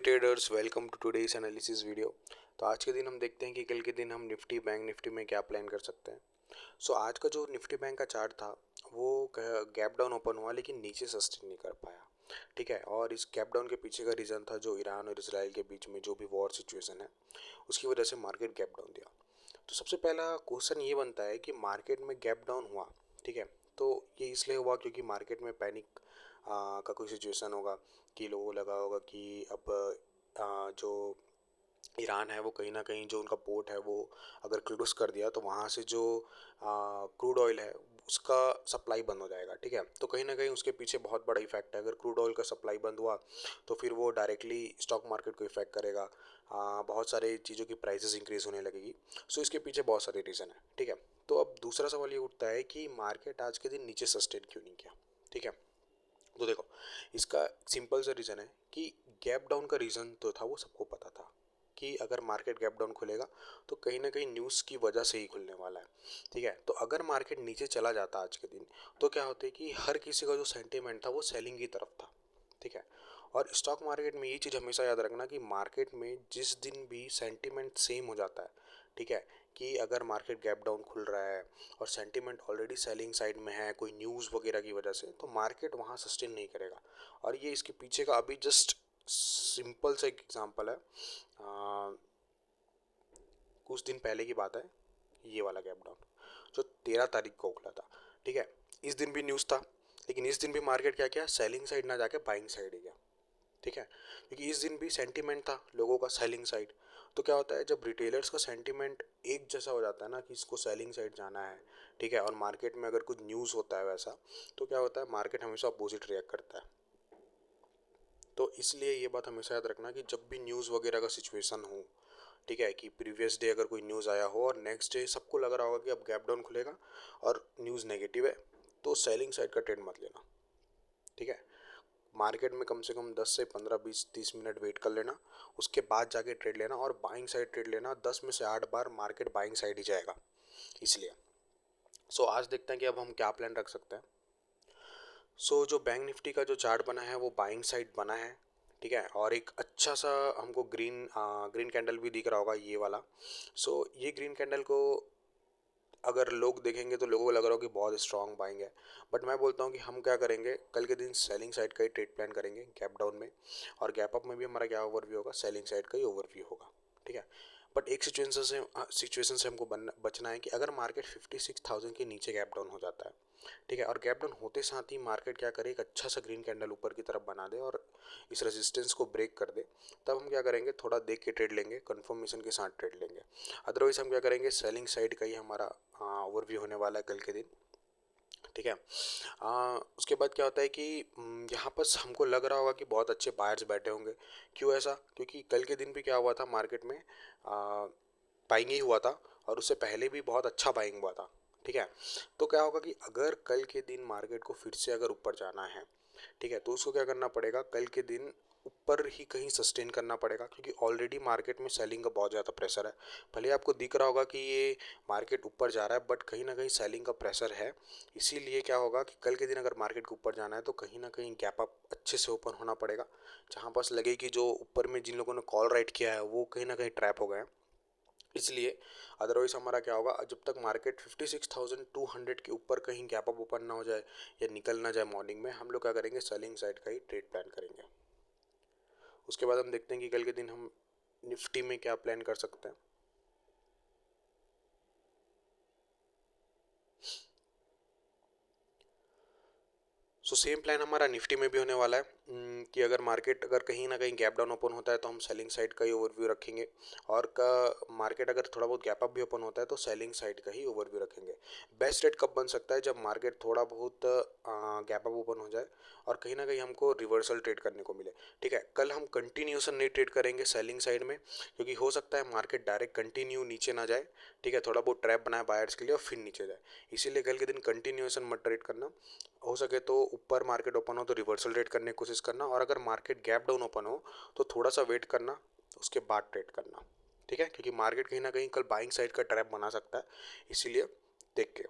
Traders, welcome to today's analysis video. तो आज के दिन हम देखते हैं कि कल के दिन हम निफ्टी बैंक निफ्टी में क्या प्लान कर सकते हैं। आज का जो निफ्टी बैंक का चार्ट था वो गैप डाउन ओपन हुआ लेकिन नीचे सस्टेन नहीं कर पाया। ठीक है, और इस गैप डाउन के पीछे का रीज़न था जो ईरान और इसराइल के बीच में जो भी वॉर सिचुएशन है उसकी वजह से मार्केट गैप डाउन दिया। तो सबसे पहला क्वेश्चन ये बनता है कि मार्केट में गैप डाउन हुआ, ठीक है, तो ये इसलिए हुआ क्योंकि मार्केट में पैनिक का कोई सिचुएशन होगा कि लोगों को लगा होगा कि अब जो ईरान है वो कहीं ना कहीं जो उनका पोर्ट है वो अगर क्लोज कर दिया तो वहाँ से जो क्रूड ऑयल है उसका सप्लाई बंद हो जाएगा। ठीक है, तो कहीं ना कहीं उसके पीछे बहुत बड़ा इफेक्ट है। अगर क्रूड ऑयल का सप्लाई बंद हुआ तो फिर वो डायरेक्टली स्टॉक मार्केट को इफेक्ट करेगा। बहुत सारे चीज़ों की प्राइसेस इंक्रीज होने लगेगी। इसके पीछे बहुत सारे रीज़न है। ठीक है, तो अब दूसरा सवाल ये उठता है कि मार्केट आज के दिन नीचे सस्टेन क्यों नहीं किया। ठीक है, तो देखो, इसका सिंपल सा रीज़न है कि गैप डाउन का रीज़न तो था, वो सबको पता था कि अगर मार्केट गैप डाउन खुलेगा तो कहीं ना कहीं न्यूज़ की वजह से ही खुलने वाला है। ठीक है, तो अगर मार्केट नीचे चला जाता आज के दिन तो क्या होता है कि हर किसी का जो सेंटीमेंट था वो सेलिंग की तरफ था। ठीक है, और स्टॉक मार्केट में ये चीज़ हमेशा याद रखना कि मार्केट में जिस दिन भी सेंटीमेंट सेम हो जाता है, ठीक है, कि अगर मार्केट गैप डाउन खुल रहा है और सेंटीमेंट ऑलरेडी सेलिंग साइड में है कोई न्यूज़ वगैरह की वजह से, तो मार्केट वहाँ सस्टेन नहीं करेगा। और ये इसके पीछे का अभी जस्ट सिंपल सा एक एग्जांपल है। कुछ दिन पहले की बात है, ये वाला गैप डाउन जो 13 तारीख को खुला था। ठीक है, इस दिन भी न्यूज़ था लेकिन इस दिन भी मार्केट क्या किया, सेलिंग साइड ना जाके बाइंग साइड ही गया। ठीक है, क्योंकि इस दिन भी सेंटीमेंट था लोगों का सेलिंग साइड। तो क्या होता है जब रिटेलर्स का सेंटीमेंट एक जैसा हो जाता है ना कि इसको सेलिंग साइड जाना है, ठीक है, और मार्केट में अगर कुछ न्यूज़ होता है वैसा, तो क्या होता है मार्केट हमेशा अपोजिट रिएक्ट करता है। तो इसलिए ये बात हमेशा याद रखना कि जब भी न्यूज़ वगैरह का सिचुएशन हो, ठीक है, कि प्रीवियस डे अगर कोई न्यूज़ आया हो और नेक्स्ट डे सबको लग रहा होगा कि अब गैप डाउन खुलेगा और न्यूज़ नेगेटिव है, तो सेलिंग साइड का ट्रेड मत लेना। ठीक है, मार्केट में कम से कम 10 से 15 20 30 मिनट वेट कर लेना, उसके बाद जाके ट्रेड लेना, और बाइंग साइड ट्रेड लेना। 10 में से 8 बार मार्केट बाइंग साइड ही जाएगा। इसलिए आज देखते हैं कि अब हम क्या प्लान रख सकते हैं। जो बैंक निफ्टी का जो चार्ट बना है वो बाइंग साइड बना है। ठीक है, और एक अच्छा सा हमको ग्रीन कैंडल भी दिख रहा होगा, ये वाला। ये ग्रीन कैंडल को अगर लोग देखेंगे तो लोगों को लग रहा हो कि बहुत स्ट्रांग बाइंग है, बट मैं बोलता हूँ कि हम क्या करेंगे, कल के दिन सेलिंग साइड का ही ट्रेड प्लान करेंगे गैप डाउन में, और गैप अप में भी हमारा क्या ओवरव्यू होगा, सेलिंग साइड का ही ओवरव्यू होगा। ठीक है, बट एक सिचुएशन से हमको बचना है कि अगर मार्केट 56,000 के नीचे गैप डाउन हो जाता है, ठीक है, और गैप डाउन होते साथ ही मार्केट क्या करे, एक अच्छा सा ग्रीन कैंडल ऊपर की तरफ बना दे और इस रेजिस्टेंस को ब्रेक कर दे, तब हम क्या करेंगे, थोड़ा देख के ट्रेड लेंगे, कंफर्मेशन के साथ ट्रेड लेंगे। अदरवाइज हम क्या करेंगे, सेलिंग साइड का ही हमारा ओवरव्यू होने वाला है कल के दिन। ठीक है, उसके बाद क्या होता है कि यहाँ पर हमको लग रहा होगा कि बहुत अच्छे बायर्स बैठे होंगे। क्यों ऐसा, क्योंकि कल के दिन भी क्या हुआ था मार्केट में, बाइंग ही हुआ था और उससे पहले भी बहुत अच्छा बाइंग हुआ था। ठीक है, तो क्या होगा कि अगर कल के दिन मार्केट को फिर से अगर ऊपर जाना है, ठीक है, तो उसको क्या करना पड़ेगा, कल के दिन ऊपर ही कहीं सस्टेन करना पड़ेगा, क्योंकि ऑलरेडी मार्केट में सेलिंग का बहुत ज़्यादा प्रेशर है। भले आपको दिख रहा होगा कि ये मार्केट ऊपर जा रहा है, बट कहीं ना कहीं सेलिंग का प्रेशर है। इसीलिए क्या होगा कि कल के दिन अगर मार्केट को ऊपर जाना है तो कहीं ना कहीं गैप अप अच्छे से ओपन होना पड़ेगा, जहाँ पास लगे कि जो ऊपर में जिन लोगों ने कॉल राइट किया है वो कहीं ना कहीं ट्रैप हो गए हैं। इसलिए अदरवाइज हमारा क्या होगा, जब तक मार्केट 56,200 के ऊपर कहीं गैप अप ओपन ना हो जाए या निकल ना जाए मॉर्निंग में, हम लोग क्या करेंगे, सेलिंग साइड का ही ट्रेड प्लान करेंगे। उसके बाद हम देखते हैं कि कल के दिन हम निफ्टी में क्या प्लान कर सकते हैं। सेम प्लान हमारा निफ्टी में भी होने वाला है, कि अगर मार्केट अगर कहीं ना कहीं गैप डाउन ओपन होता है तो हम सेलिंग साइड का ही ओवरव्यू रखेंगे, और का मार्केट अगर थोड़ा बहुत गैप अप भी ओपन होता है तो सेलिंग साइड का ही ओवरव्यू रखेंगे। बेस्ट रेट कब बन सकता है, जब मार्केट थोड़ा बहुत गैप अप ओपन हो जाए और कहीं ना कहीं हमको रिवर्सल ट्रेड करने को मिले। ठीक है, कल हम कंटिन्यूसन नहीं ट्रेड करेंगे सेलिंग साइड में, क्योंकि हो सकता है मार्केट डायरेक्ट कंटिन्यू नीचे ना जाए। ठीक है, थोड़ा बहुत ट्रैप बनाए बायर्स के लिए और फिर नीचे जाए। इसीलिए कल के दिन कंटिन्यूसन मत ट्रेड करना। हो सके तो ऊपर मार्केट ओपन हो तो रिवर्सल ट्रेड करने की कोशिश करना, और अगर मार्केट गैप डाउन ओपन हो तो थोड़ा सा वेट करना, उसके बाद ट्रेड करना। ठीक है, क्योंकि मार्केट कहीं ना कहीं कल बाइंग साइड का ट्रैप बना सकता है, इसीलिए देख के।